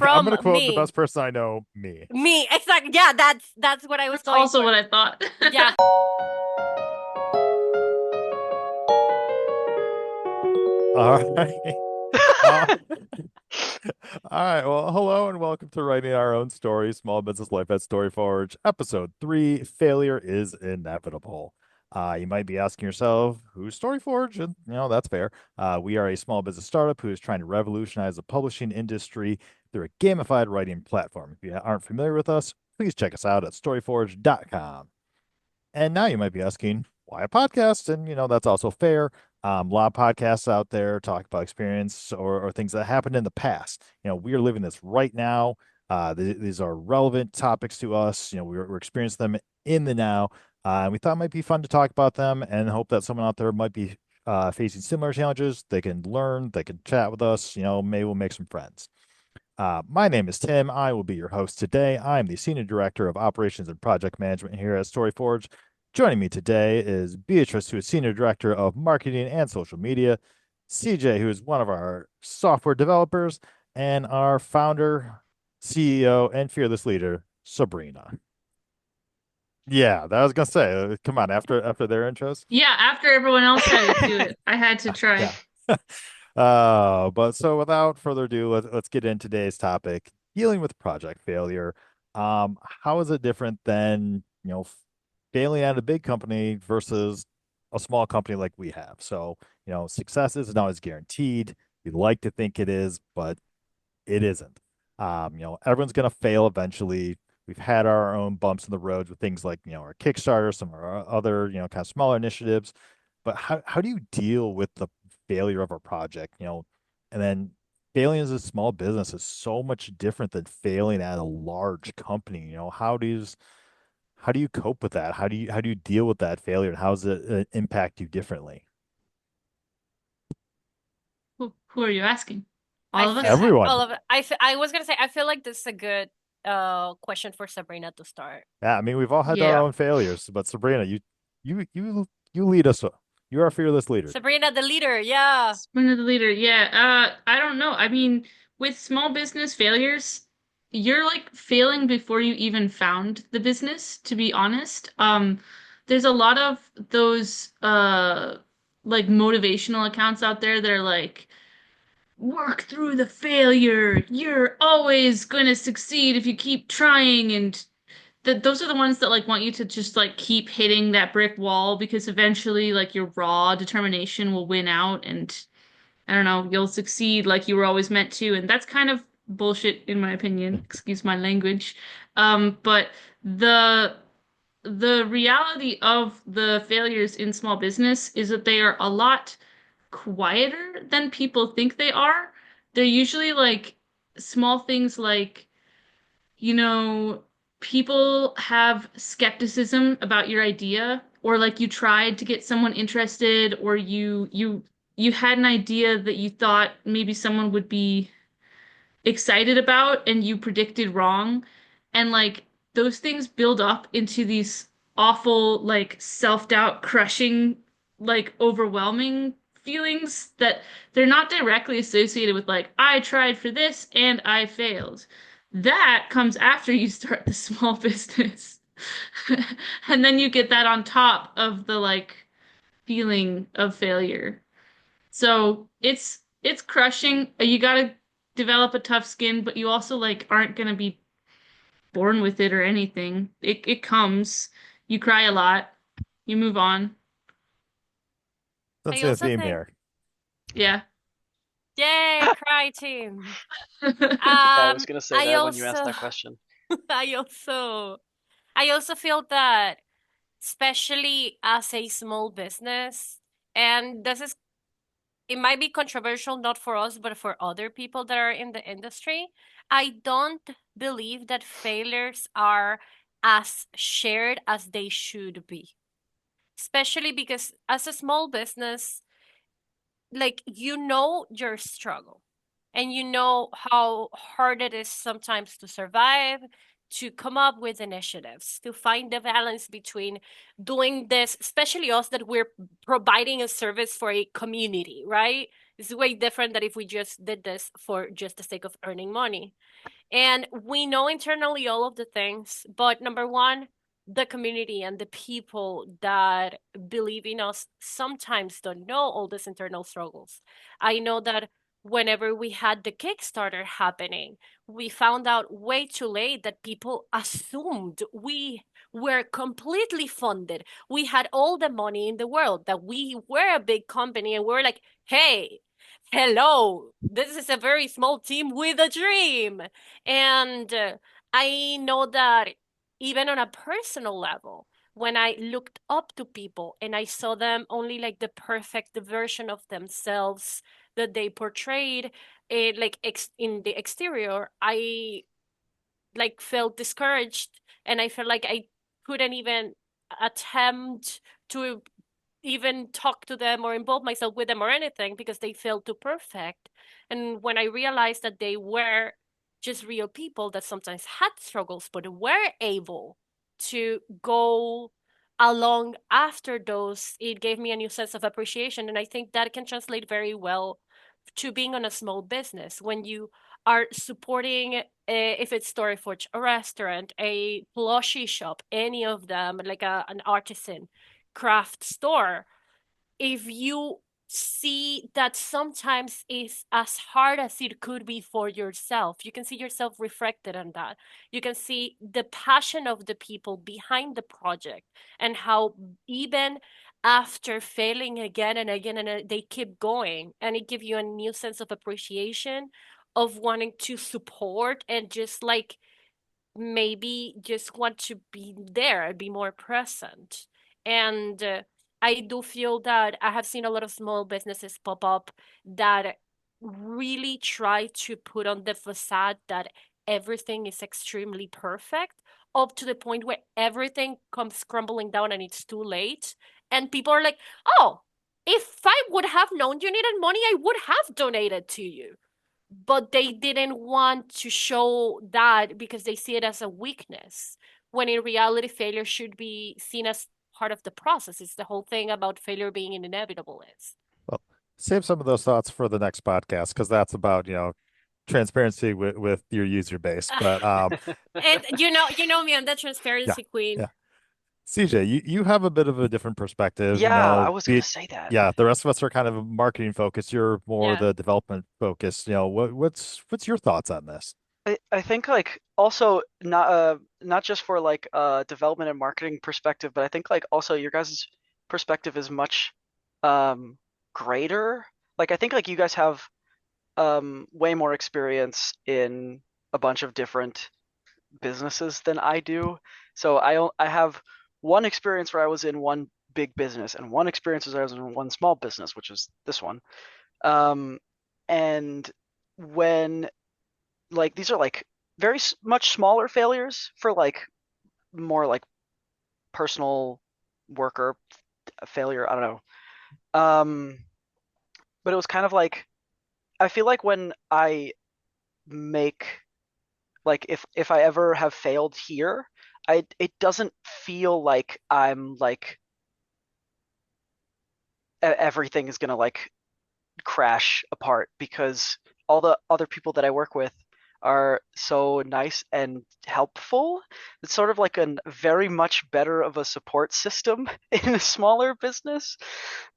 I'm from gonna quote the me. best person I know, me. Me, exactly. Yeah, that's what I was That's going also for. what I thought. Yeah. All right. Uh, all right. Well, hello and welcome to Writing Our Own Story, Small Business Life at StoryForge, Episode 3, Failure is Inevitable. You might be asking yourself, who's StoryForge? And, that's fair. We are a small business startup who is trying to revolutionize the publishing industry through a gamified writing platform. If you aren't familiar with us, please check us out at storyforge.com. And now you might be asking, why a podcast? And, that's also fair. A lot of podcasts out there talk about experience or things that happened in the past. We are living this right now. These are relevant topics to us. We're experiencing them in the now. And we thought it might be fun to talk about them and hope that someone out there might be facing similar challenges. They can learn, they can chat with us. Maybe we'll make some friends. My name is Tim. I will be your host today. I am the Senior Director of Operations and Project Management here at StoryForge. Joining me today is Beatrice, who is Senior Director of Marketing and Social Media, CJ, who is one of our software developers, and our founder, CEO, and fearless leader, Sabrina. Yeah, that was gonna say, come on, after their intros. Yeah, after everyone else had to do it, I had to try. Yeah. But so without further ado, let's get into today's topic, dealing with project failure. How is it different than, failing at a big company versus a small company like we have? So, success isn't always guaranteed. We like to think it is, but it isn't. Everyone's gonna fail eventually. We've had our own bumps in the roads with things like, our Kickstarter, some of our other, kind of smaller initiatives. But how do you deal with the failure of a project, and then failing as a small business is so much different than failing at a large company. How do you cope with that? How do you deal with that failure, and how does it impact you differently? Who are you asking? I All of feel us? all Everyone. of it. I was gonna say I feel like this is a good question for Sabrina to start. Yeah, I mean, we've all had our Yeah. own failures, but Sabrina, you lead us. You're our fearless leader. Sabrina, the leader. Yeah. Spin of the leader. Yeah. I don't know. I mean, with small business failures, you're like failing before you even found the business, to be honest. There's a lot of those like motivational accounts out there that are like, work through the failure. You're always going to succeed if you keep trying. And those are the ones that like want you to just like keep hitting that brick wall because eventually like your raw determination will win out and I don't know, you'll succeed like you were always meant to. And that's kind of bullshit in my opinion. Excuse my language. But the the reality of the failures in small business is that they are a lot quieter than people think they are. They're usually like small things like, you know, people have skepticism about your idea, or like you tried to get someone interested, or you had an idea that you thought maybe someone would be excited about and you predicted wrong. And like those things build up into these awful, like self-doubt crushing, like overwhelming feelings that they're not directly associated with like, I tried for this and I failed. That comes after you start the small business. And then you get that on top of the like feeling of failure. So it's crushing. You gotta develop a tough skin, but you also like aren't gonna be born with it or anything. It comes. You cry a lot. You move on. That's I the also theme think, here. Yeah. yay, cry team. Yeah, I was gonna say I that when you asked also, that question. I also, I also feel that, especially as a small business, and this is, it might be controversial not for us, but for other people that are in the industry. I don't believe that failures are as shared as they should be, especially because as a small business, like your struggle and you know how hard it is sometimes to survive, to come up with initiatives, to find the balance between doing this, especially us that we're providing a service for a community, right? It's way different than if we just did this for just the sake of earning money. And we know internally all of the things, but number one, the community and the people that believe in us sometimes don't know all these internal struggles. I know that whenever we had the Kickstarter happening, we found out way too late that people assumed we were completely funded. We had all the money in the world, that we were a big company, and we were like, hey, hello, this is a very small team with a dream. And I know that even on a personal level, when I looked up to people and I saw them only like the perfect version of themselves that they portrayed, like in the exterior, I like felt discouraged, and I felt like I couldn't even attempt to even talk to them or involve myself with them or anything because they felt too perfect. And when I realized that they were just real people that sometimes had struggles but were able to go along after those, it gave me a new sense of appreciation. And I think that can translate very well to being on a small business when you are supporting if it's StoryForge, a restaurant, a plushie shop, any of them, like an artisan craft store. If you see that sometimes is as hard as it could be for yourself, you can see yourself reflected on that. You can see the passion of the people behind the project, and how even after failing again and again they keep going, and it gives you a new sense of appreciation of wanting to support and just like maybe just want to be there and be more present. And I do feel that I have seen a lot of small businesses pop up that really try to put on the facade that everything is extremely perfect, up to the point where everything comes crumbling down and it's too late. And people are like, oh, if I would have known you needed money, I would have donated to you, but they didn't want to show that because they see it as a weakness, when in reality failure should be seen as part of the process. It's the whole thing about failure being inevitable is. Well, save some of those thoughts for the next podcast because that's about, transparency with your user base. But And you know me, I'm the yeah, transparency queen. yeah. CJ, you have a bit of a different perspective, Yeah, I was be gonna it, say that. yeah, the rest of us are kind of marketing focused. You're more Yeah. the development focused. What's your thoughts on this? I think like also not just for like development and marketing perspective, but I think like also your guys' perspective is much um greater. Like I think like you guys have way more experience in a bunch of different businesses than I do. So I have one experience where I was in one big business and one experience where I was in one small business, which is this one. Um, and when like these are like very much smaller failures for like more like personal worker failure. I don't know. But it was kind of like I feel like when I make like if I ever have failed here, I it doesn't feel like I'm like everything is gonna like crash apart because all the other people that I work with are so nice and helpful. It's sort of like a very much better of a support system in a smaller business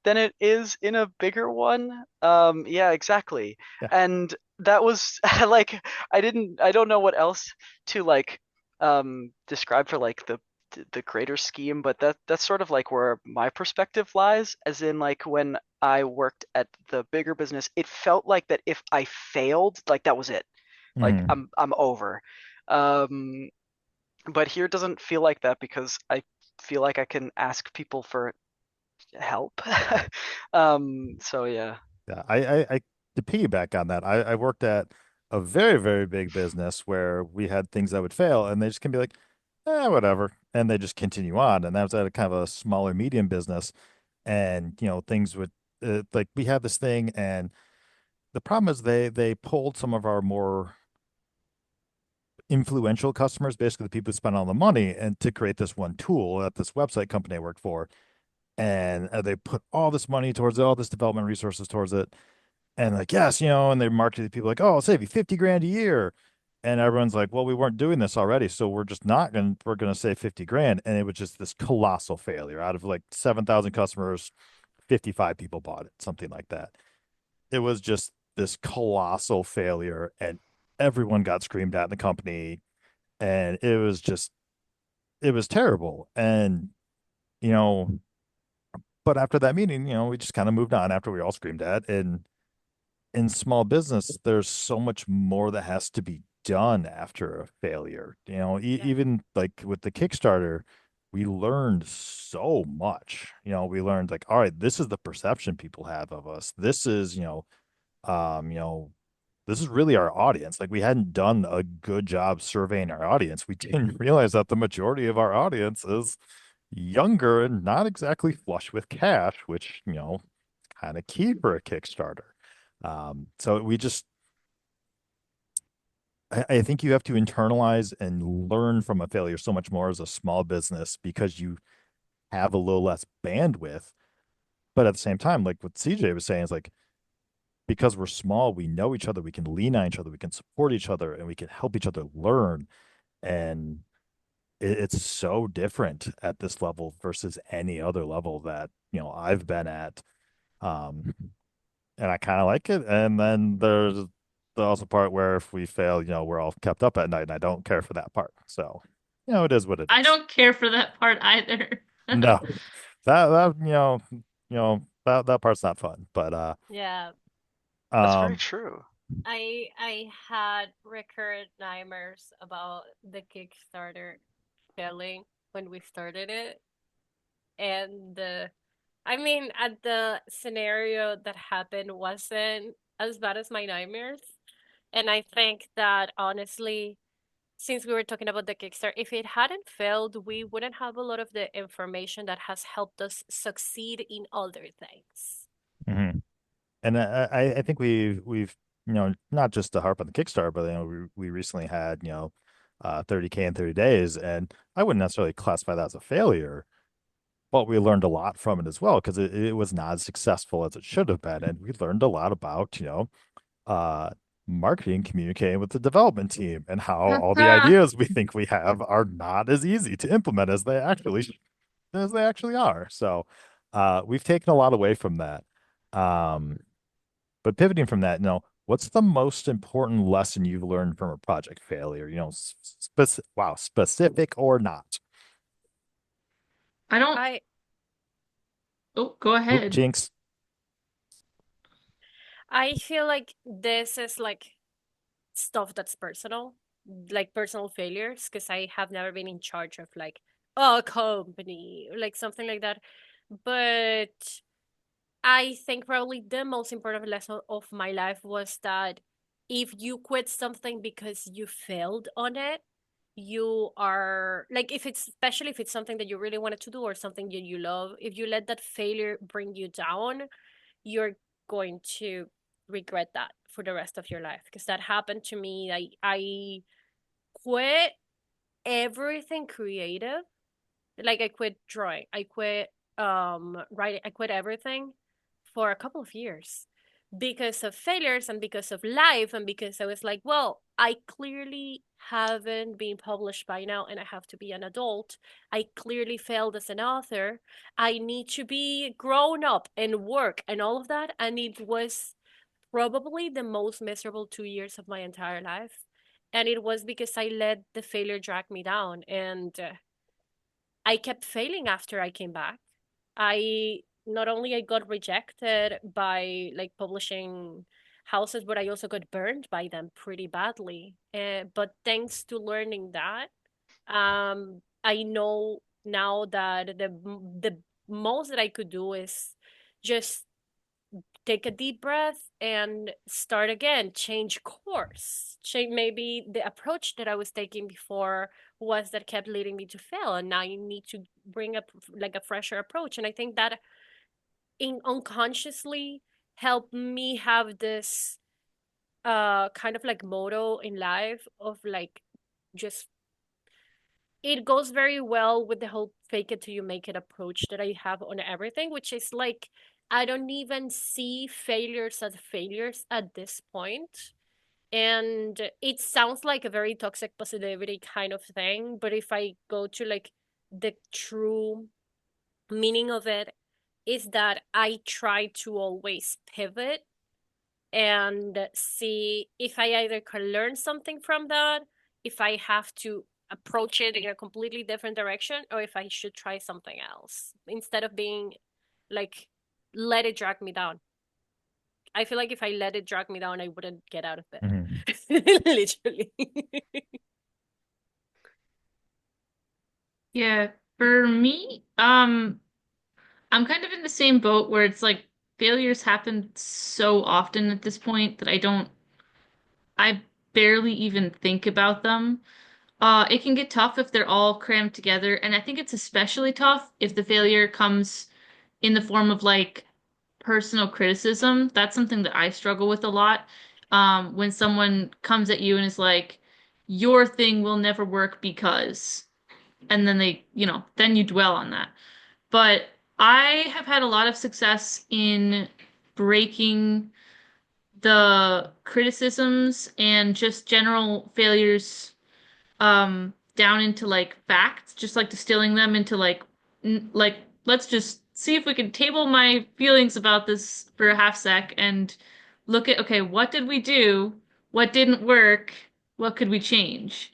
than it is in a bigger one. Yeah, exactly. Yeah. And that was like I don't know what else to like describe for like the greater scheme, but that's sort of like where my perspective lies, as in like when I worked at the bigger business, it felt like that if I failed, like that was it. Like Mhm. I'm over. Um, but here it doesn't feel like that because I feel like I can ask people for help. So yeah. Yeah, I to piggyback on that, I worked at a very, very big business where we had things that would fail and they just can be like, whatever. And they just continue on. And that was at a kind of a smaller medium business. And, things would like we had this thing and the problem is they pulled some of our more influential customers, basically the people who spent all the money, and to create this one tool at this website company I worked for. And they put all this money towards it, all this development resources towards it. And like, yes, and they marketed to people like, oh, I'll save you 50 grand a year. And everyone's like, well, we weren't doing this already, so we're gonna save 50 grand. And it was just this colossal failure. Out of like 7,000 customers, 55 people bought it, something like that. It was just this colossal failure, and everyone got screamed at in the company, and it was terrible. And you know, but after that meeting, we just kind of moved on after we all screamed at. And in small business, there's so much more that has to be done after a failure. Yeah. Even like with the Kickstarter, we learned so much. We learned like, all right, this is the perception people have of us. This is, um, you know, this is really our audience. Like we hadn't done a good job surveying our audience. We didn't realize that the majority of our audience is younger and not exactly flush with cash, which, kind of key for a Kickstarter. So I think you have to internalize and learn from a failure so much more as a small business because you have a little less bandwidth. But at the same time, like what CJ was saying, is like because we're small, we know each other, we can lean on each other, we can support each other, and we can help each other learn. And it's so different at this level versus any other level that, I've been at. Um, and I kind of like it. And then there's the also part where if we fail, we're all kept up at night, and I don't care for that part. So, it is what it I is. don't care for that part either. No, that that part's not fun. But Yeah. That's very um, true. I had recurrent nightmares about the Kickstarter failing when we started it. And I mean, at the scenario that happened wasn't as bad as my nightmares. And I think that honestly, since we were talking about the Kickstarter, if it hadn't failed, we wouldn't have a lot of the information that has helped us succeed in other things. mhm. And I think we've not just to harp on the Kickstarter, but we recently had 30K in 30 days, and I wouldn't necessarily classify that as a failure, but we learned a lot from it as well because it was not as successful as it should have been, and we learned a lot about uh marketing, communicating with the development team, and how all the ideas we think we have are not as easy to implement as they actually are. So we've taken a lot away from that. Um, but pivoting from that, what's the most important lesson you've learned from a project failure? Specific or not? I don't. I Oh, go Oop, ahead. jinx. I feel like this is like stuff that's personal, like personal failures, because I have never been in charge of like a company, like something like that. But I think probably the most important lesson of my life was that if you quit something because you failed on it, you are like, if it's especially if it's something that you really wanted to do or something that you love, if you let that failure bring you down, you're going to regret that for the rest of your life. Because that happened to me. I quit everything creative. Like I quit drawing. I quit writing. I quit everything for a couple of years because of failures and because of life and because I was like, well, I clearly haven't been published by now and I have to be an adult. I clearly failed as an author. I need to be grown up and work and all of that. And it was probably the most miserable 2 years of my entire life. And it was because I let the failure drag me down. And I kept failing after I came back. I not only I got rejected by like publishing houses, but I also got burned by them pretty badly. But thanks to learning that, I know now that the most that I could do is just take a deep breath and start again, change course, change maybe the approach that I was taking before was that kept leading me to fail, and now you need to bring up like a fresher approach. And I think that in unconsciously helped me have this kind of like motto in life of like just it goes very well with the whole fake it till you make it approach that I have on everything, which is like I don't even see failures as failures at this point. And it sounds like a very toxic positivity kind of thing, but if I go to like the true meaning of it, is that I try to always pivot and see if I either can learn something from that, if I have to approach it in a completely different direction, or if I should try something else instead of being like, let it drag me down. I feel like if I let it drag me down, I wouldn't get out of bed. Mhm. Literally. Yeah, for me, I'm kind of in the same boat where it's like failures happen so often at this point that I barely even think about them. It can get tough if they're all crammed together, and I think it's especially tough if the failure comes in the form of like personal criticism. That's something that I struggle with a lot. When someone comes at you and is like, your thing will never work because, and then then you dwell on that. But I have had a lot of success in breaking the criticisms and just general failures down into like facts, just like distilling them into like let's just see if we can table my feelings about this for a half sec and look at, okay, what did we do? What didn't work? What could we change?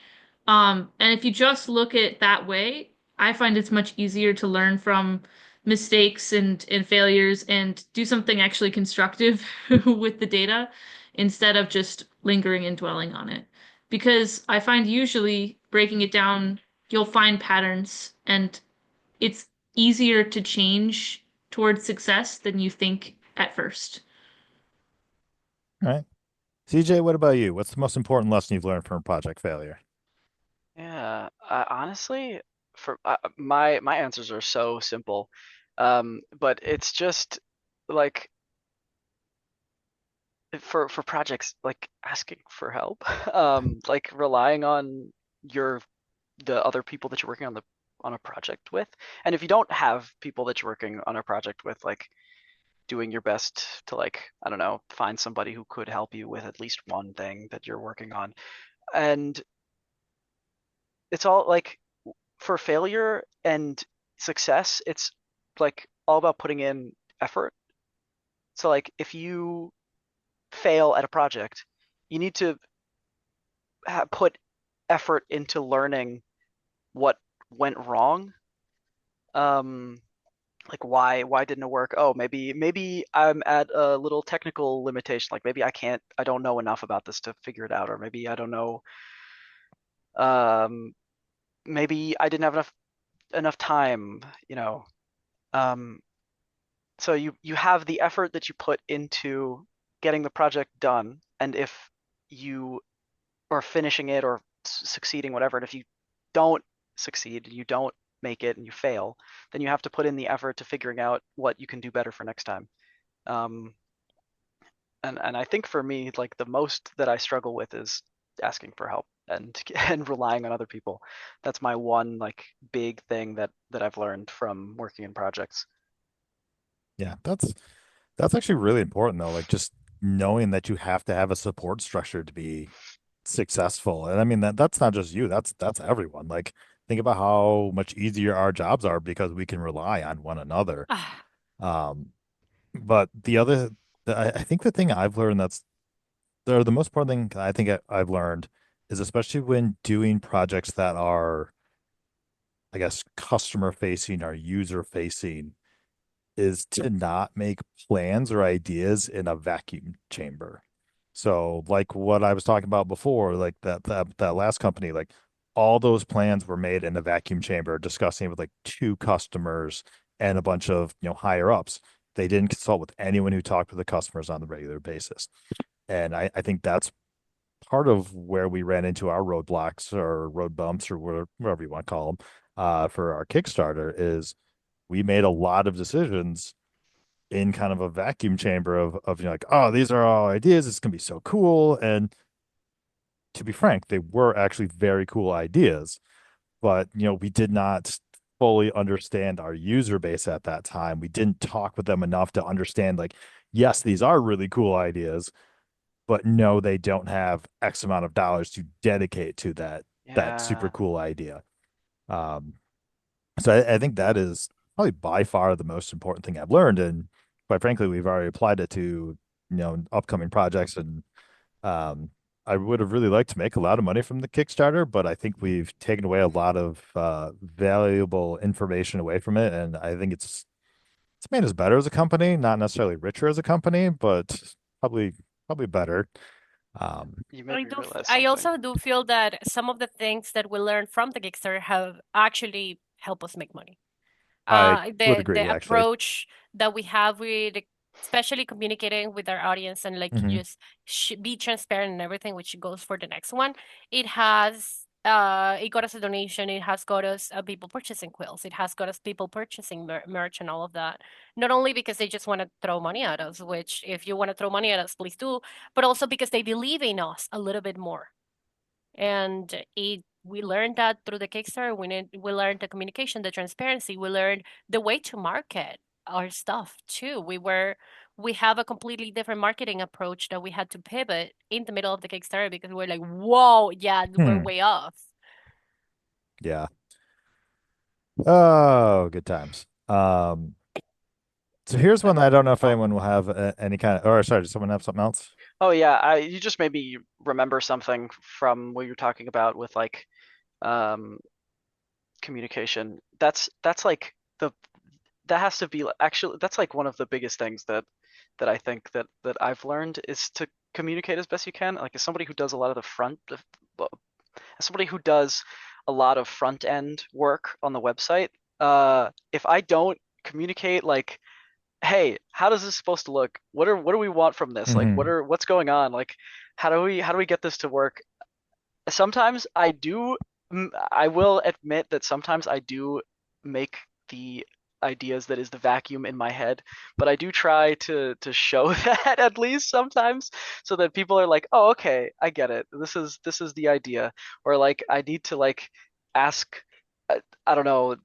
And if you just look at it that way, I find it's much easier to learn from mistakes and failures and do something actually constructive with the data instead of just lingering and dwelling on it. Because I find usually breaking it down, you'll find patterns and it's easier to change towards success than you think at first. All right. CJ, what about you? What's the most important lesson you've learned from a project failure? Yeah, honestly, for my answers are so simple, but it's just like for projects like asking for help, like relying on your the other people that you're working on a project with, and if you don't have people that you're working on a project with, like doing your best to like I don't know find somebody who could help you with at least one thing that you're working on, and it's all like for failure and success, it's like all about putting in effort. So like if you fail at a project, you need to put effort into learning what went wrong. Um, like why didn't it work? Oh, maybe I'm at a little technical limitation. Like maybe I don't know enough about this to figure it out, or maybe I don't know. Um, maybe I didn't have enough time. Um, so you have the effort that you put into getting the project done, and if you are finishing it or succeeding, whatever, and if you don't succeed, you don't make it, and you fail, then you have to put in the effort to figuring out what you can do better for next time. Um, and I think for me, like the most that I struggle with is asking for help and and relying on other people. That's my one like big thing that I've learned from working in projects. Yeah, that's actually really important though. Like just knowing that you have to have a support structure to be successful. And I mean that's not just you, that's everyone. Like think about how much easier our jobs are because we can rely on one another. Ah, Um, but I think the thing I've learned the most important thing I think I've learned is especially when doing projects that are, I guess, customer facing or user facing, is to not make plans or ideas in a vacuum chamber. So, like what I was talking about before, like that last company, like all those plans were made in a vacuum chamber, discussing with like two customers and a bunch of higher ups. They didn't consult with anyone who talked with the customers on the regular basis. And I think that's part of where we ran into our roadblocks or road bumps or whatever you want to call them for our Kickstarter is we made a lot of decisions in kind of a vacuum chamber of like, oh, these are all ideas. It's gonna be so cool. And to be frank, they were actually very cool ideas, but we did not fully understand our user base at that time. We didn't talk with them enough to understand like, yes, these are really cool ideas, but know they don't have X amount of dollars to dedicate to that super Yeah. cool idea. Um, so I think that is probably by far the most important thing I've learned, and quite frankly, we've already applied it to upcoming projects, and um, I would have really liked to make a lot of money from the Kickstarter, but I think we've taken away a lot of valuable information away from it, and I think it's made us better as a company, not necessarily richer as a company, but probably probably better. Um, You made me realize I something. also do feel that some of the things that we learned from the Kickstarter have actually helped us make money. I would The agree, actually. approach that we have with especially communicating with our audience and like Hmm. just be transparent and everything, which goes for the next one. It has it got us a donation. It has got us people purchasing quills. It has got us people purchasing merch and all of that. Not only because they just want to throw money at us, which if you want to throw money at us, please do, but also because they believe in us a little bit more. And it we learned that through the Kickstarter. We learned the communication, the transparency. We learned the way to market our stuff too. We have a completely different marketing approach that we had to pivot in the middle of the Kickstarter because we're like, whoa, yeah, we're Hmm. way off. Yeah. Oh, good times. So here's one that I don't know if Oh, anyone will have any kind of, or sorry, does someone have something else? oh yeah. You just made me remember something from what you were talking about with like um communication. That's like the that has to be actually that's like one of the biggest things that I think that I've learned is to communicate as best you can. Like as somebody who does a lot of the as somebody who does a lot of front end work on the website, if I don't communicate like, hey, how does this supposed to look? What do we want from this? Like Hmm. what's going on? Like how do we get this to work? Sometimes I do, I will admit that sometimes I do make the ideas that is the vacuum in my head, but I do try to show that at least sometimes so that people are like, "Oh, okay, I get it. This is the idea." Or like I need to like ask I don't know,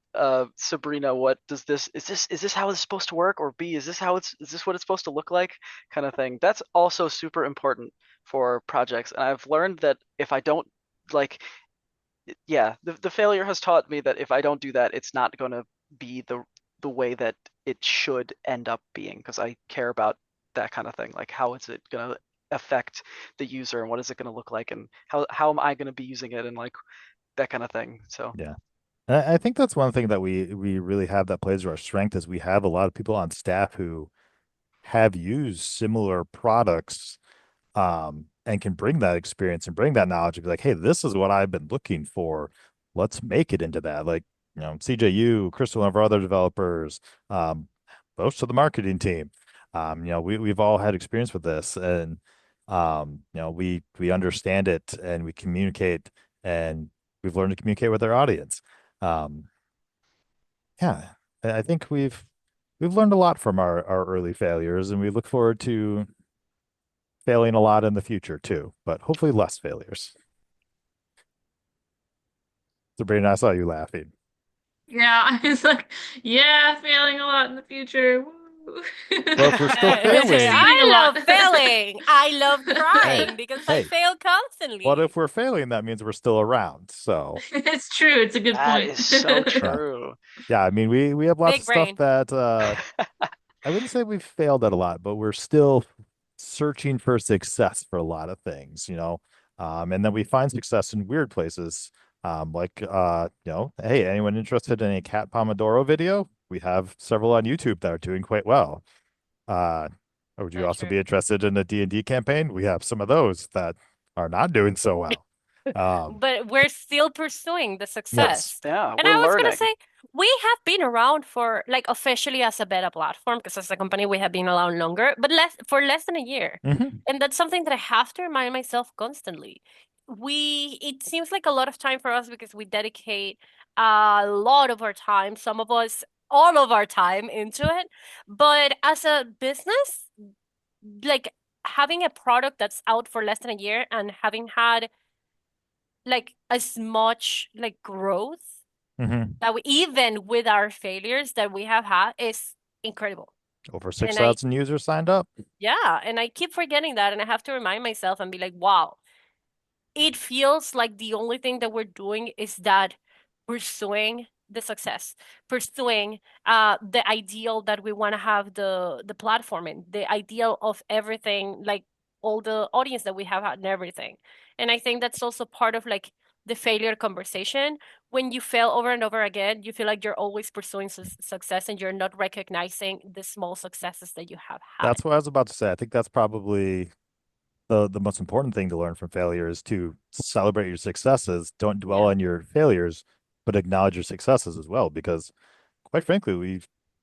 Sabrina, what does this is this how it's supposed to work? Or B, is this what it's supposed to look like? Kind of thing. That's also super important for projects. And I've learned that if I don't like yeah, the failure has taught me that if I don't do that, it's not going to be the way that it should end up being because I care about that kind of thing. Like how is it going to affect the user and what is it going to look like and how am I going to be using it and like that kind of thing. So, Yeah. I think that's one thing that we really have that plays to our strength is we have a lot of people on staff who have used similar products and can bring that experience and bring that knowledge and be like, hey, this is what I've been looking for. Let's make it into that. Like, CJU, Crystal, and of our other developers, um, most of the marketing team. We've all had experience with this and we understand it and we communicate and we've learned to communicate with our audience. Um, yeah, I think we've learned a lot from our early failures and we look forward to failing a lot in the future too, but hopefully less failures. Sabrina, I saw you laughing. Yeah, I was like, yeah, failing a lot in the future. Woo. Well, if we're still failing, Succeeding a I lot. love failing. I love hey, trying because I hey, fail what constantly. if we're failing? That means we're still around. So, It's true. It's a good that point. is so yeah. true. Yeah, I mean, we have lots Big of stuff brain. that I wouldn't say we've failed at a lot, but we're still searching for success for a lot of things, and then we find success in weird places. Like hey, anyone interested in a cat Pomodoro video? We have several on YouTube that are doing quite well. Uh, or would you So also true. be interested in a D&D campaign? We have some of those that are not doing so well. Um, But we're still pursuing the yes. success. Yeah, And we're I was gonna learning. say, we have been around for like officially as a beta platform, because as a company we have been around longer, but less than a year. Hmm. And that's something that I have to remind myself constantly. It seems like a lot of time for us because we dedicate a lot of our time, some of us all of our time into it. But as a business, like having a product that's out for less than a year and having had like as much like growth Hmm. that we even with our failures that we have had is incredible. Over And I 6,000 users signed up. yeah, and I keep forgetting that and I have to remind myself and be like, wow, it feels like the only thing that we're doing is that pursuing the success, pursuing the ideal that we want to have the platform in, the ideal of everything, like all the audience that we have and everything. And I think that's also part of like the failure conversation. When you fail over and over again, you feel like you're always pursuing success and you're not recognizing the small successes that you have had. That's what I was about to say. I think that's probably the most important thing to learn from failure is to celebrate your successes. Don't dwell Yeah. on your failures, but acknowledge your successes as well. Because quite frankly,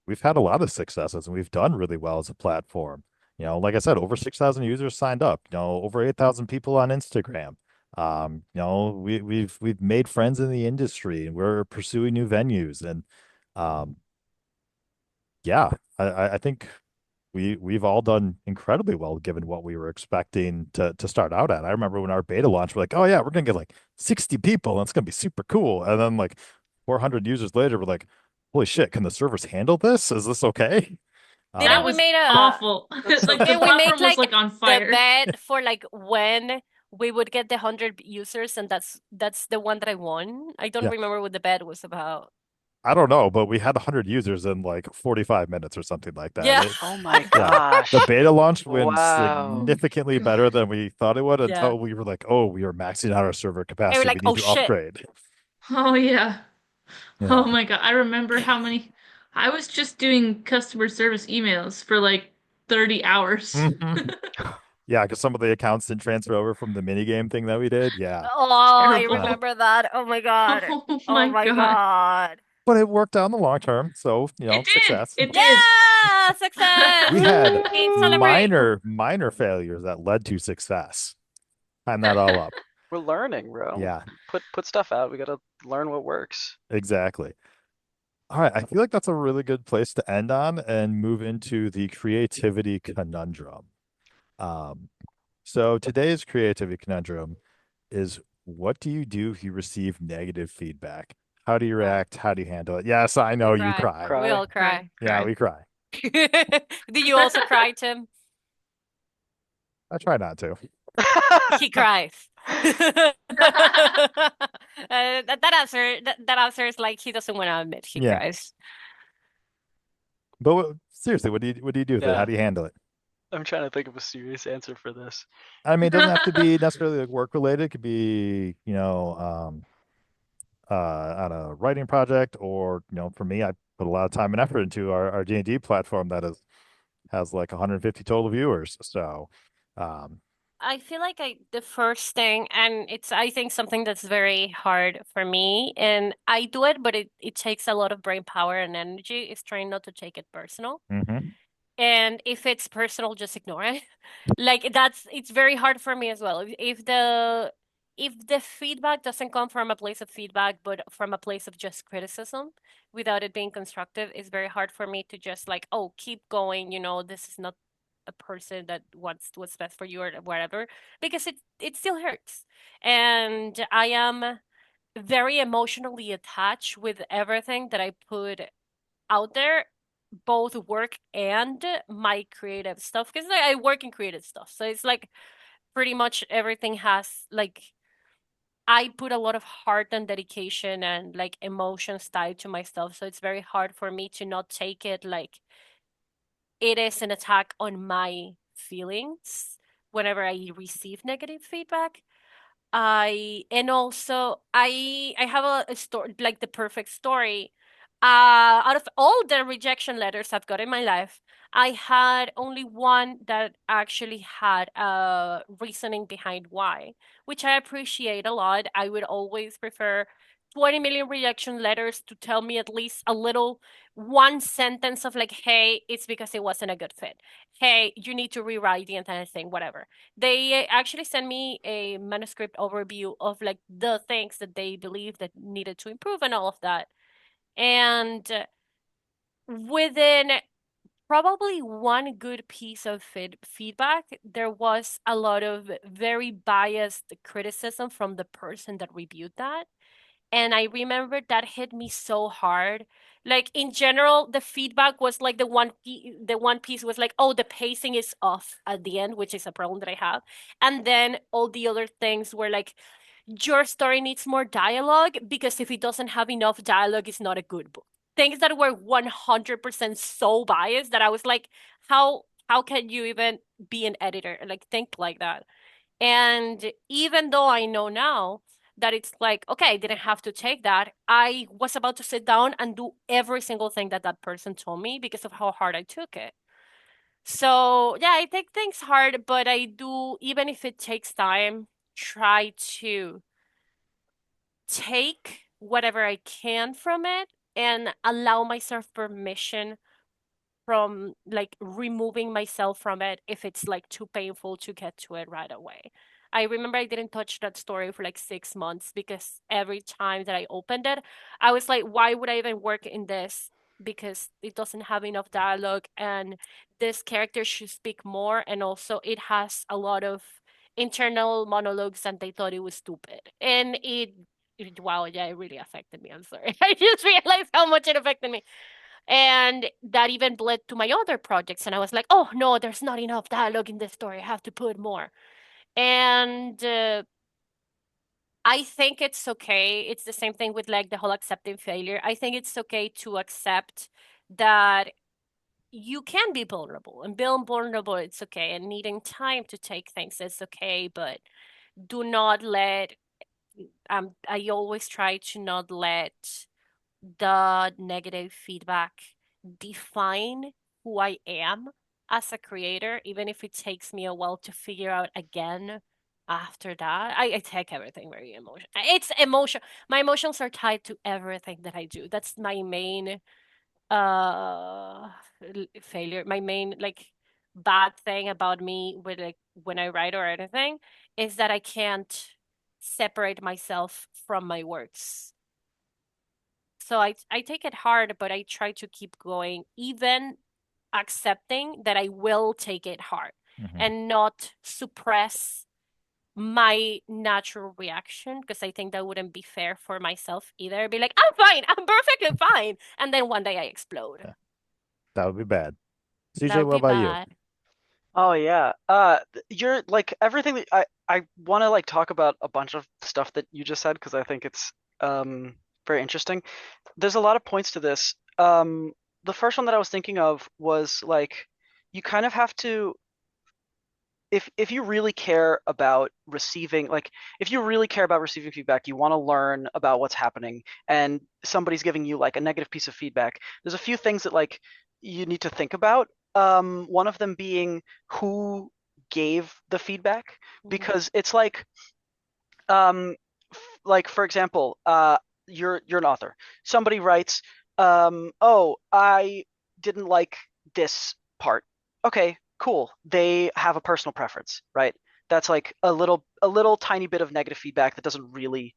we've had a lot of successes and we've done really well as a platform. Like I said, over 6,000 users signed up, over 8,000 people on Instagram. We've made friends in the industry and we're pursuing new venues. And um, yeah, I think we've all done incredibly well given what we were expecting to start out at. I remember when our beta launch, we're like, oh yeah, we're gonna get like 60 people and it's gonna be super cool. And then like 400 users later, we're like, holy shit, can the servers handle this? Is this okay? That Didn't we Um, was made a awful. That's so Like the Did we true. make platform was like like on the fire. bet for like when we would get the 100 users, and that's the one that I won? I don't yeah, remember what the bet was about. I don't know, but we had 100 users in like 45 minutes or something like that. Yeah. Oh my Yeah, the gosh. beta launch went Wow. significantly better than we thought it would Yeah. until we were like, oh, we are maxing out our server And we're capacity. We like, need oh to shit. upgrade. Oh yeah. Oh Yeah. my God. I remember how many I was just doing customer service emails for like 30 hours. Mhm. Yeah, because some of the accounts didn't transfer over from the minigame thing that we did. Yeah. Oh, I Yeah. Terrible. remember that. Oh my God. Oh Oh my my God. God. But it worked out in the long term. So, It did. success. It did. Yeah, success. We had Celebrate, celebrate. minor failures that led to success. Time that all up. We're learning, bro. Yeah, Put stuff out. We gotta learn what works. exactly. All right. I feel like that's a really good place to end on and move into the creativity conundrum. Um, so today's creativity conundrum is what do you do if you receive negative feedback? How do you Cry. react? How do you handle it? Yes, I We know you cry. cry. We Cry. all Cry, cry. Yeah, cry. we cry. Do you also cry, Tim? I try not to. He cries. That answer is like he doesn't want to admit he Yeah. cries. But seriously, what do you do with it? How Yeah. do you handle it? I'm trying to think of a serious answer for this. I mean, it doesn't have to be necessarily like work related. It could be, on a writing project or, for me, I put a lot of time and effort into our D&D platform that has like 150 total viewers. So, um, I feel like the first thing, and it's I think something that's very hard for me, and I do it, but it takes a lot of brain power and energy, is trying not to take it personal. mhm. And if it's personal, just ignore it. Like it's very hard for me as well. If the feedback doesn't come from a place of feedback, but from a place of just criticism, without it being constructive, it's very hard for me to just like, oh, keep going. This is not a person that wants what's best for you or whatever, because it still hurts, and I am very emotionally attached with everything that I put out there, both work and my creative stuff, because like, I work in creative stuff, so it's like pretty much everything has like I put a lot of heart and dedication and like emotions tied to my stuff, so it's very hard for me to not take it like it is an attack on my feelings whenever I receive negative feedback. I have a story, like the perfect story. Out of all the rejection letters I've got in my life, I had only one that actually had a reasoning behind why, which I appreciate a lot. I would always prefer 20 million rejection letters to tell me at least a little one sentence of like, hey, it's because it wasn't a good fit. Hey, you need to rewrite the entire thing, whatever. They actually sent me a manuscript overview of like the things that they believe that needed to improve and all of that. And within probably one good piece of feedback, there was a lot of very biased criticism from the person that reviewed that. And I remember that hit me so hard. Like in general, the feedback was like the one piece was like, oh, the pacing is off at the end, which is a problem that I have. And then all the other things were like, your story needs more dialogue because if it doesn't have enough dialogue, it's not a good book. Things that were 100% so biased that I was like, how can you even be an editor and like think like that? And even though I know now that it's like, okay, I didn't have to take that, I was about to sit down and do every single thing that that person told me because of how hard I took it. So, yeah, I take things hard, but I do, even if it takes time, try to take whatever I can from it and allow myself permission from like removing myself from it if it's like too painful to get to it right away. I remember I didn't touch that story for like 6 months because every time that I opened it, I was like, why would I even work in this? Because it doesn't have enough dialogue and this character should speak more. And also, it has a lot of internal monologues and they thought it was stupid. And wow, yeah, it really affected me. I'm sorry. I just realized how much it affected me. And that even bled to my other projects. And I was like, oh, no, there's not enough dialogue in this story. I have to put more. And I think it's okay. It's the same thing with like the whole accepting failure. I think it's okay to accept that you can be vulnerable and being vulnerable, it's okay. And needing time to take things, it's okay. But do not let, I always try to not let the negative feedback define who I am as a creator, even if it takes me a while to figure out again after that. I take everything very emotional. It's emotion. My emotions are tied to everything that I do. That's my main uh failure. My main like bad thing about me with like when I write or anything is that I can't separate myself from my works. So I take it hard, but I try to keep going, even accepting that I will take it hard Hmm. and not suppress my natural reaction because I think that wouldn't be fair for myself either. Be like, I'm fine, I'm perfectly fine. And then one day I explode. Yeah, that would be bad. That CJ, would what be about you? bad. Oh yeah. You're like everything that I want to like talk about a bunch of stuff that you just said because I think it's very interesting. There's a lot of points to this. The first one that I was thinking of was like you kind of have to if you really care about receiving like if you really care about receiving feedback, you want to learn about what's happening and somebody's giving you like a negative piece of feedback, there's a few things that like you need to think about. One of them being who gave the feedback, Mhm. because it's um like for example, you're an author. Somebody writes, oh, I didn't like this part. Okay, cool. They have a personal preference, right? That's like a little tiny bit of negative feedback that doesn't really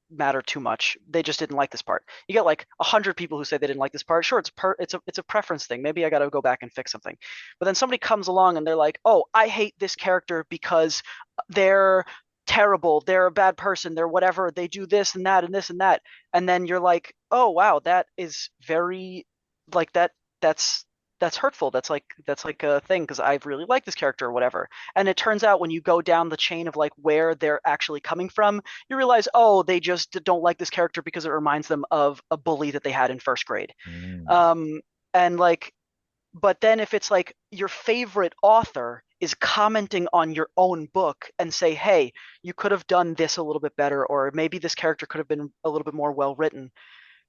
matter too much. They just didn't like this part. You get like 100 people who say they didn't like this part. Sure, it's a preference thing. Maybe I got to go back and fix something. But then somebody comes along and they're like, oh, I hate this character because they're terrible, they're a bad person, they're whatever, they do this and that and this and that. And then you're like, oh wow, that is very like that's hurtful. That's like a thing because I really like this character or whatever. And it turns out when you go down the chain of like where they're actually coming from, you realize, oh, they just don't like this character because it reminds them of a bully that they had in first grade. Mm. Um, and like but then if it's like your favorite author is commenting on your own book and say, hey, you could have done this a little bit better, or maybe this character could have been a little bit more well written,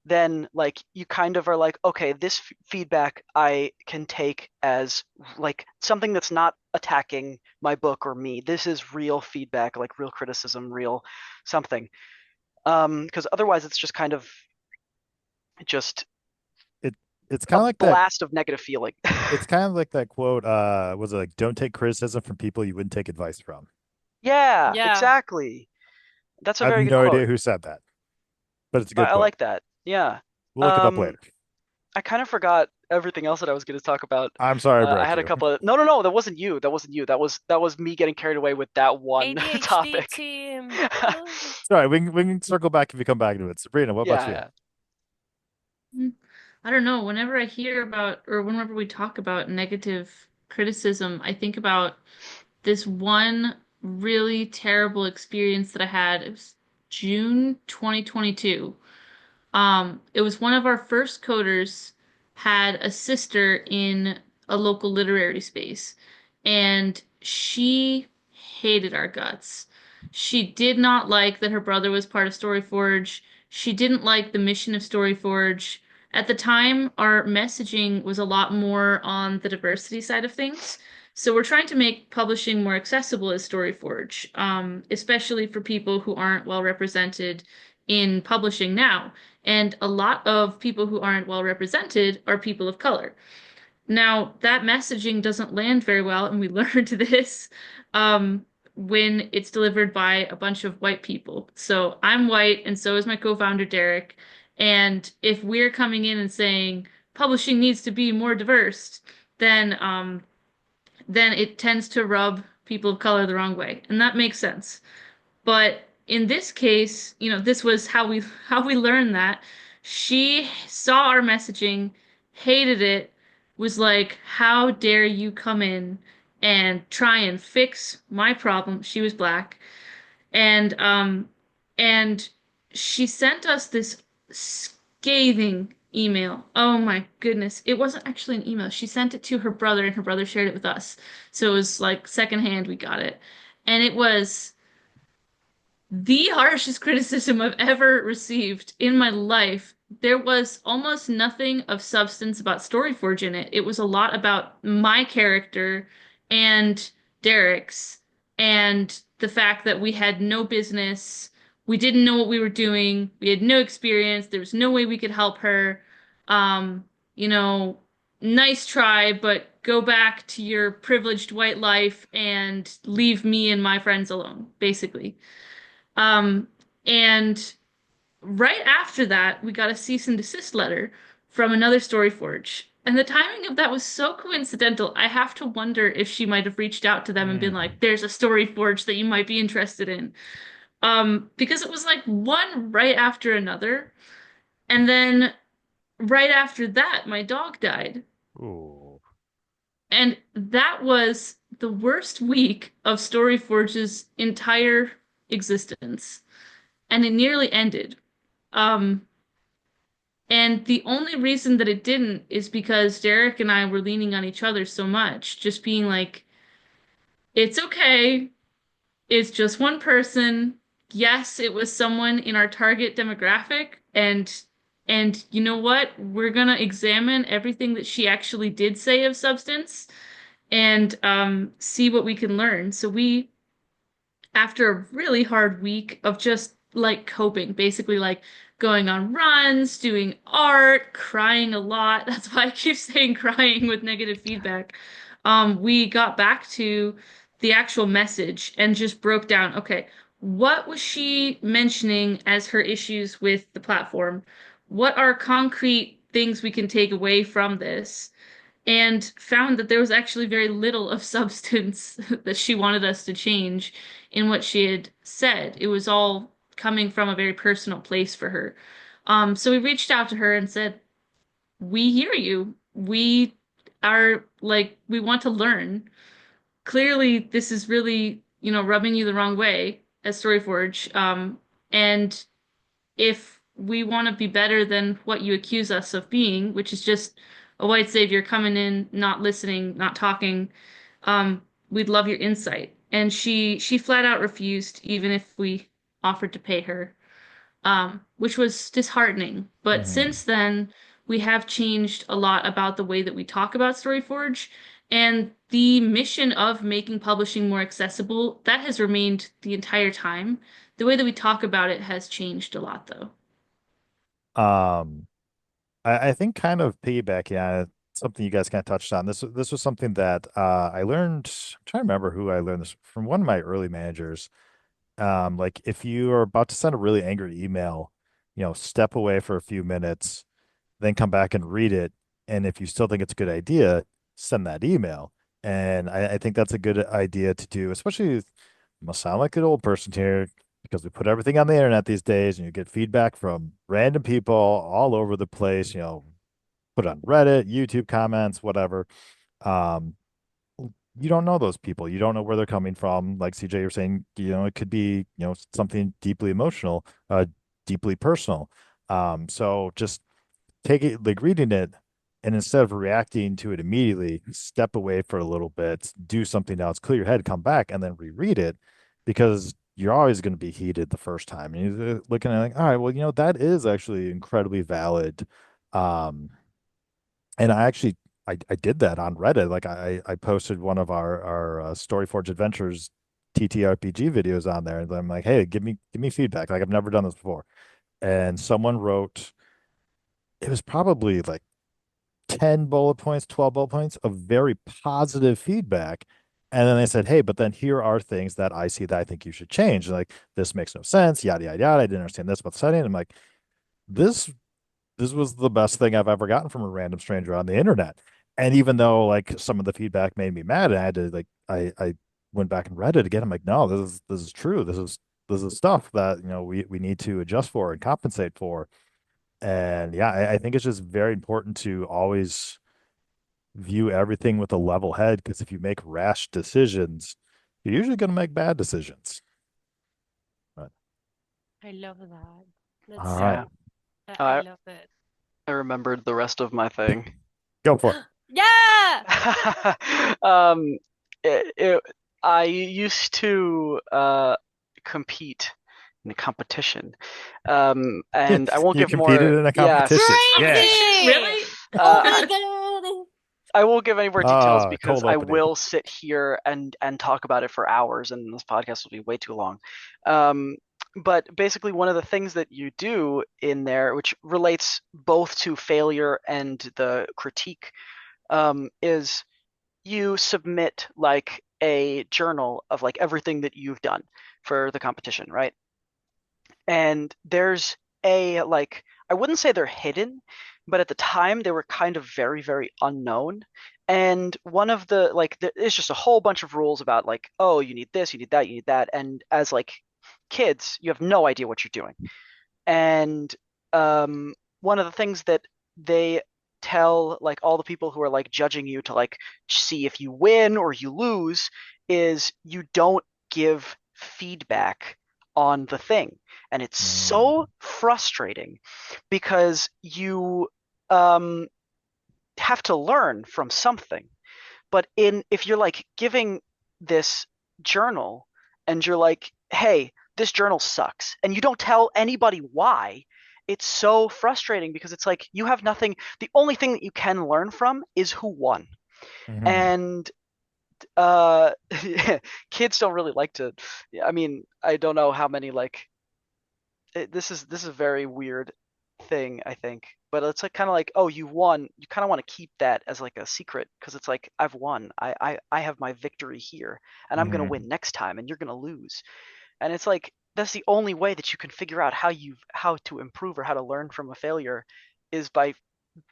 then like you kind of are like, okay, this feedback I can take as like something that's not attacking my book or me. This is real feedback, like real criticism, real something. Because otherwise it's just kind of just It it's a kind of like that. blast of negative feeling. It's kind of like that quote. Was it like, "Don't take criticism from people you wouldn't take advice from." Yeah, Yeah. exactly. That's a I have very good no idea quote. who said that, but it's a good I quote. like that. Yeah. We'll look it up Um, later. I kind of forgot. everything else that I was going to talk about. I'm sorry I I broke had a you. couple of no, no, no. That wasn't you. That wasn't you. That was me getting carried away with that one ADHD topic. team. Oh. Sorry, we can circle back if you come back to it. Sabrina, what about Yeah, you? yeah. Mm, I don't know. Whenever I hear about, or whenever we talk about negative criticism, I think about this one really terrible experience that I had. It was June 2022. It was one of our first coders had a sister in a local literary space, and she hated our guts. She did not like that her brother was part of StoryForge. She didn't like the mission of StoryForge. At the time, our messaging was a lot more on the diversity side of things. So we're trying to make publishing more accessible as StoryForge, especially for people who aren't well represented in publishing now. And a lot of people who aren't well represented are people of color. Now, that messaging doesn't land very well, and we learned this when it's delivered by a bunch of white people. So I'm white, and so is my co-founder, Derek. And if we're coming in and saying publishing needs to be more diverse, then then it tends to rub people of color the wrong way. And that makes sense. But in this case, this was how we learned that. She saw our messaging, hated it, was like, "How dare you come in and try and fix my problem?" She was black. And she sent us this scathing email. Oh my goodness. It wasn't actually an email. She sent it to her brother and her brother shared it with us. So it was like secondhand we got it. And it was the harshest criticism I've ever received in my life. There was almost nothing of substance about StoryForge in it. It was a lot about my character and Derek's, and the fact that we had no business, we didn't know what we were doing, we had no experience, there was no way we could help her. Um, you know, nice try, but go back to your privileged white life and leave me and my friends alone, basically. Um, and right after that, we got a cease and desist letter from another StoryForge. And the timing of that was so coincidental. I have to wonder if she might have reached out to them and been Hmm. like, "There's a StoryForge that you might be interested in." Because it was like one right after another. And then right after that, my dog died. Ooh. And that was the worst week of StoryForge's entire existence. And it nearly ended. Um, and the only reason that it didn't is because Derek and I were leaning on each other so much, just being like, "It's okay. It's just one person. Yes, it was someone in our target demographic, and you know what? We're gonna examine everything that she actually did say of substance and see what we can learn." So we after a really hard week of just like coping, basically like going on runs, doing art, crying a lot. That's why I keep saying crying with negative feedback. We got back to the actual message and just broke down, okay, what was she mentioning as her issues with the platform? What are concrete things we can take away from this? And found that there was actually very little of substance that she wanted us to change in what she had said. It was all coming from a very personal place for her. So we reached out to her and said, "We hear you. We are like, we want to learn. Clearly, this is really, rubbing you the wrong way as StoryForge. And if we want to be better than what you accuse us of being, which is just a white savior coming in, not listening, not talking, we'd love your insight." And she flat out refused, even if we offered to pay her, which was disheartening. But Hmm. since then, we have changed a lot about the way that we talk about StoryForge, and the mission of making publishing more accessible, that has remained the entire time. The way that we talk about it has changed a lot, though. Um, I think kind of piggybacking on something you guys kind of touched on. This was something that I learned. I'm trying to remember who I learned this from one of my early managers. Like if you are about to send a really angry email, step away for a few minutes, then come back and read it. And if you still think it's a good idea, send that email. And I think that's a good idea to do, especially I must sound like an old person here because we put everything on the internet these days and you get feedback from random people all over the place, put on Reddit, YouTube comments, whatever. Um, you don't know those people. You don't know where they're coming from. Like CJ, you're saying, it could be, something deeply emotional, deeply personal. So just take it, like reading it, and instead of reacting to it immediately, step away for a little bit, do something else, clear your head, come back, and then reread it because you're always going to be heated the first time. And you're looking at like, all right, well, that is actually incredibly valid. And I did that on Reddit. Like I posted one of our StoryForge Adventures TTRPG videos on there, and I'm like, hey, give me feedback. Like I've never done this before. And someone wrote, it was probably like 10 bullet points, 12 bullet points of very positive feedback. And then they said, hey, but then here are things that I see that I think you should change. Like this makes no sense, yada yada yada. I didn't understand this about the setting. I'm like, this this was the best thing I've ever gotten from a random stranger on the internet. And even though like some of the feedback made me mad, I had to like I went back and read it again. I'm like, no, this is true. This is stuff that we need to adjust for and compensate for. And yeah, I think it's just very important to always view everything with a level head because if you make rash decisions, you're usually going to make bad decisions. But, I love that. That's all right, Yeah. so, I I love it. I remembered the rest of my thing. go for it. Yeah! um, it, I used to compete in a competition, and I won't You give competed more. in a Yeah, competition. Yeah. Crazy! Really? Oh uh, my God! I won't give any more details because Cold I opening. will sit here and talk about it for hours, and this podcast will be way too long. Um, but basically, one of the things that you do in there, which relates both to failure and the critique, is you submit like a journal of like everything that you've done for the competition, right? And there's a like I wouldn't say they're hidden, but at the time they were kind of very, very unknown. And one of the like it's just a whole bunch of rules about like, oh, you need this, you need that, you need that. And as like kids, you have no idea what you're doing. And one of the things that they tell like all the people who are like judging you to like see if you win or you lose is you don't give feedback on the thing. And it's Mm. so frustrating because you um, have to learn from something. But in if you're like giving this journal and you're like, hey, this journal sucks, and you don't tell anybody why, it's so frustrating because it's like you have nothing. The only thing that you can learn from is who won. Mhm. And uh kids don't really like to. I mean, I don't know how many like this is a very weird thing, I think. But it's like kind of like, oh, you won. You kind of want to keep that as like a secret because it's like I've won. I have my victory here, and I'm gonna Mhm. win next time, and you're gonna lose. And it's like that's the only way that you can figure out how to improve or how to learn from a failure is by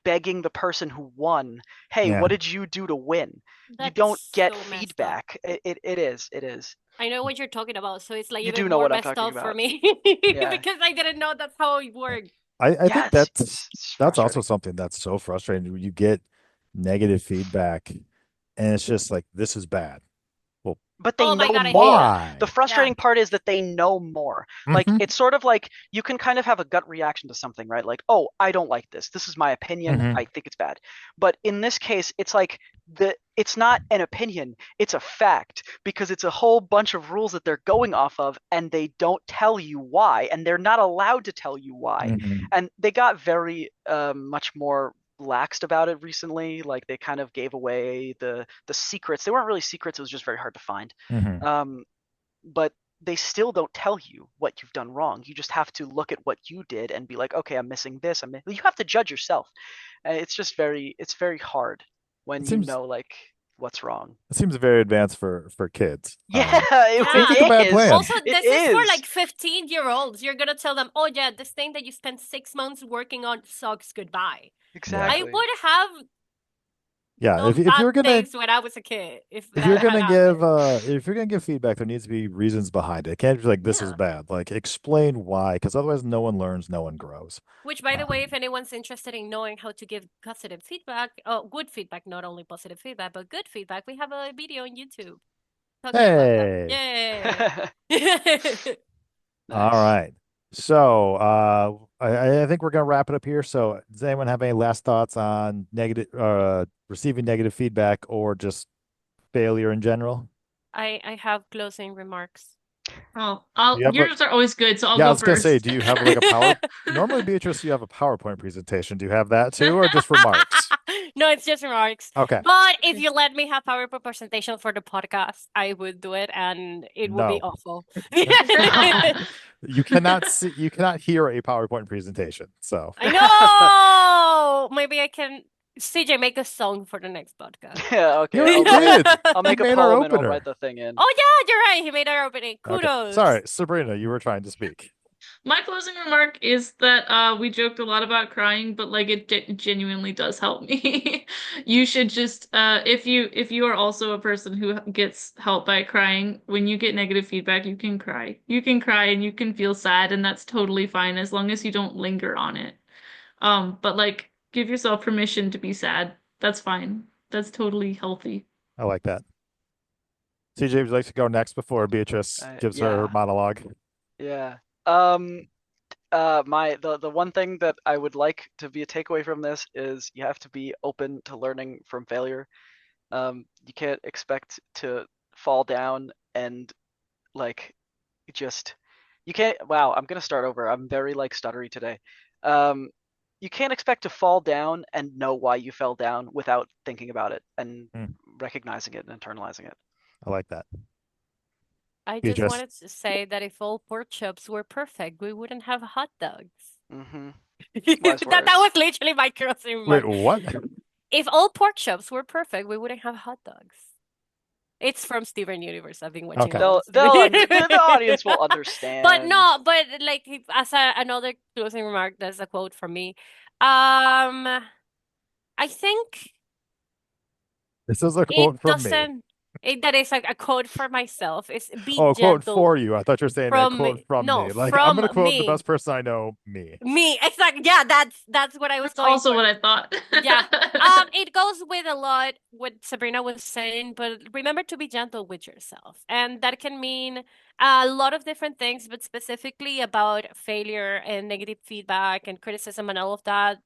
begging the person who won, hey, Yeah. what did you do to win? You don't That's get so messed up. feedback. It is. I know what you're talking about, so it's like You even do know more what I'm messed talking up for about. me Yeah. because I didn't know that's how it worked. I Yeah, think that's it's that's also frustrating. something that's so frustrating when you get negative feedback and it's just like this is bad. Well, But they Oh my know God, I hate more. that. The why? Yeah. frustrating part is that they know more. Like Hmm. it's sort of like you can kind of have a gut reaction to something, right? Like, "Oh, I don't like this. This is my opinion. I Hmm. think it's bad." But in this case, it's like it's not an opinion, it's a fact because it's a whole bunch of rules that they're going off of and they don't tell you why and they're not allowed to tell you why. Hmm. And they got very much more laxed about it recently. Like they kind of gave away the secrets. They weren't really secrets, it was just very hard to find. Hmm. um, but they still don't tell you what you've done wrong. You just have to look at what you did and be like, okay, I'm missing this. You have to judge yourself. It's just it's very hard when It you seems know like. what's wrong. It seems very advanced for kids. Yeah, Seems like a Yeah. bad it is. plan. Also, It this is for is. like 15-year-olds. You're gonna tell them, oh yeah, this thing that you spent 6 months working on sucks, goodbye. Yeah. I Exactly. would have Yeah, done if bad you're gonna things when I was a kid, if if you're that had gonna give happened. feedback, there needs to be reasons behind it. It can't be like this was Yeah. bad. Like explain why, because otherwise no one learns, no one grows. Which, by the Uh, way, if anyone's interested in knowing how to give positive feedback, good feedback, not only positive feedback, but good feedback, we have a video on YouTube talking about that. hey. Yay! All Nice. right. So I think we're gonna wrap it up here. So does anyone have any last thoughts on negative receiving negative feedback or just failure in general? I have closing remarks. Oh, Do you have like yours are always good, so I'll yeah, I go was gonna say, first. do you have like a power normally Beatrice, you have a PowerPoint presentation. Do you have that too, or just remarks? No, it's just remarks. Okay. But if Okay. you let me have PowerPoint presentation for the podcast, I would do it, and it would be No. awful. You cannot hear a PowerPoint presentation. So I know. Maybe I can. CJ, make a song for the next podcast. Yeah, he okay. already did. I'll He make a made our poem and I'll opener. write the thing in. Oh yeah, you're right. He made our opening. Okay. Kudos. Sorry, Sabrina, you were trying to speak. My closing remark is that we joked a lot about crying, but like it genuinely does help me. You should just if you are also a person who gets help by crying, when you get negative feedback, you can cry. You can cry and you can feel sad, and that's totally fine as long as you don't linger on it. But like give yourself permission to be sad. That's fine. That's totally healthy. I like that. CJ, would you like to go next before Beatrice gives her Yeah, monologue? yeah. My the one thing that I would like to be a takeaway from this is you have to be open to learning from failure. You can't expect to fall down and like just you can't. Wow, I'm gonna start over. I'm very like stuttery today. Um, you can't expect to fall down and know why you fell down without thinking about it and Hmm, recognizing it and internalizing it. I like that. I just Beatrice. wanted to say that if all pork chops were perfect, we wouldn't have hot dogs. Mm-hmm. Wise That words. was literally my closing Wait, remark. what? If all pork chops were perfect, we wouldn't have hot dogs. It's from Steven Universe. I've been watching a Okay. lot of They'll Steven. the audience will But understand. no, but like as another closing remark, there's a quote from me. Um, I think This is a it quote from me. doesn't. That is like a quote for myself. It's be Oh, a quote gentle for you. I thought you were saying a from quote me. from No, me. Like I'm from gonna quote the me. best person I know, me. Me, exactly. Yeah, that's what I was That's going also for. what I thought. Yeah. It goes with a lot what Sabrina was saying, but remember to be gentle with yourself. And that can mean a lot of different things, but specifically about failure and negative feedback and criticism and all of that.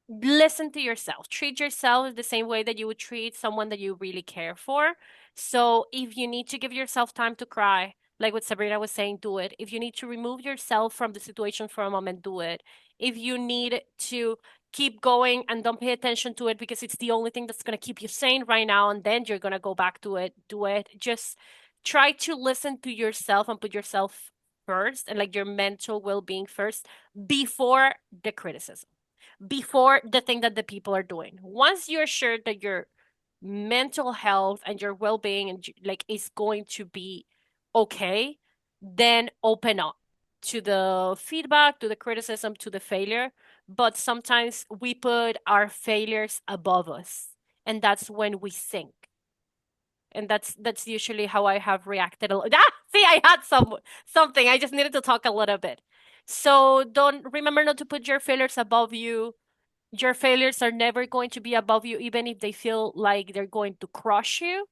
Listen to yourself. Treat yourself the same way that you would treat someone that you really care for. So if you need to give yourself time to cry, like what Sabrina was saying, do it. If you need to remove yourself from the situation for a moment, do it. If you need to keep going and don't pay attention to it because it's the only thing that's going to keep you sane right now, and then you're going to go back to it, do it. Just try to listen to yourself and put yourself first and like your mental well being first before the criticism, before the thing that the people are doing. Once you're sure that your mental health and your well-being and like is going to be okay, then open up to the feedback, to the criticism, to the failure. But sometimes we put our failures above us, and that's when we sink. And that's usually how I have reacted a lot. See, I had something. I just needed to talk a little bit. So don't remember not to put your failures above you. Your failures are never going to be above you, even if they feel like they're going to crush you.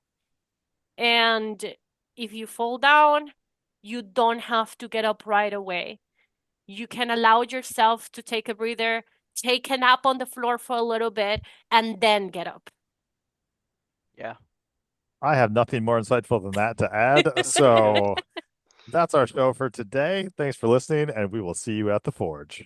And if you fall down, you don't have to get up right away. You can allow yourself to take a breather, take a nap on the floor for a little bit, and then get up. Yeah, I have nothing more insightful than that to add. that's pretty good. So that's our show for today. Thanks for listening, and we will see you at the Forge.